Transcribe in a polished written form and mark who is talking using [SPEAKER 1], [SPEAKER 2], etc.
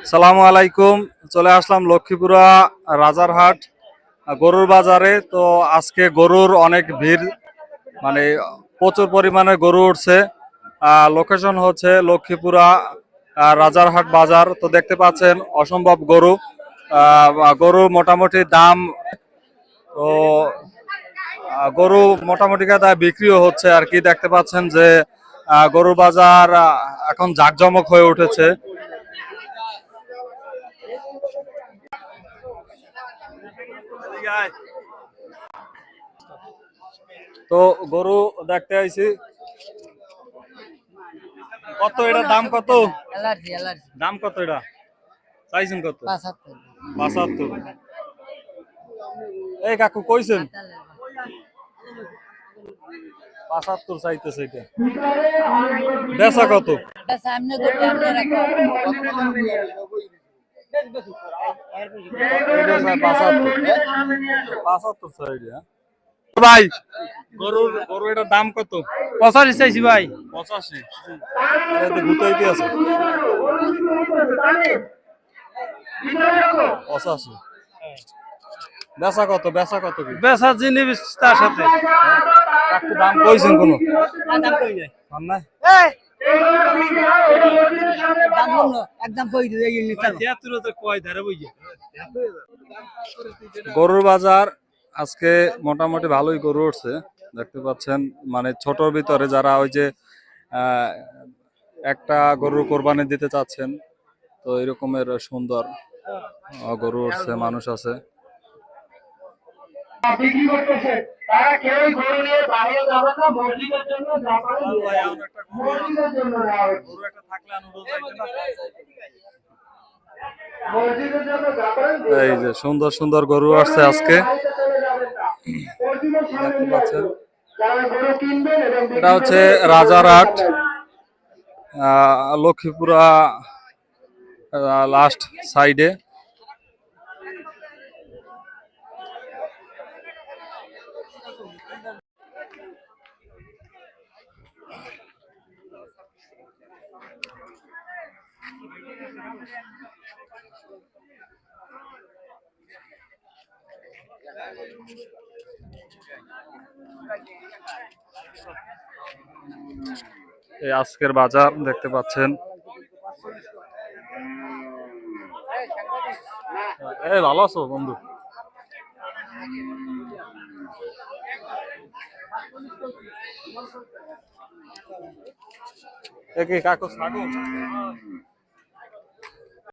[SPEAKER 1] সালামু আলাইকুম। চলে আসলাম লক্ষ্মীপুরা রাজারহাট গরুর বাজারে। তো আজকে গরুর অনেক ভিড়, মানে প্রচুর পরিমাণে গরু উঠছে। লোকেশন হচ্ছে লক্ষ্মীপুরা রাজারহাট বাজার। তো দেখতে পাচ্ছেন অসম্ভব গরু। গরু মোটামুটি দাম, তো গরু মোটামুটি দায় বিক্রিও হচ্ছে আর কি। দেখতে পাচ্ছেন যে গরু বাজার এখন জাঁকজমক হয়ে উঠেছে। তো গরু দেখতে আইছি। কত এটা দাম কত? দাম কত এটা চাইছেন কত? 75। এই কাকু কইছেন 75 চাইতেছে। এটা বেচা কত? এটা 75 ভাই। গরু এটার দাম কত?
[SPEAKER 2] 85 চাইছি ভাই।
[SPEAKER 1] 85। গুতাইতে আছে 85। বেচা কত? বেচা কত? কি
[SPEAKER 2] বেচা জিনিস তার সাথে
[SPEAKER 1] কাকু দাম কইছেন কোন? দাম নাই।
[SPEAKER 2] একদম কই দিই এই নিতা তিয়াত্তর তো কয় ধারে বইছে।
[SPEAKER 1] গরুর বাজার আজকে মোটামুটি ভালোই গরু উঠছে দেখতে পাচ্ছেন। মানে ছোটর ভিতরে যারা ওই যে একটা গরু কোরবানি দিতে চাচ্ছেন, তো এরকমের সুন্দর গরু উঠছে, মানুষ আছে।
[SPEAKER 3] বিক্রি করতেছে তারা কেউই গরু নিয়ে বাইরে যাবে না, মসজিদের জন্য মসজিদের জন্য মসজিদের জন্য যাবেন।
[SPEAKER 1] এই যে সুন্দর সুন্দর গরু আসছে আজকে দেখতে পাচ্ছেন। এটা হচ্ছে রাজারহাট লক্ষ্মীপুরা লাস্ট সাইডে। এই আজকের বাজার দেখতে পাচ্ছেন। এই ভালো আছো বন্ধু? কাকু ছাগল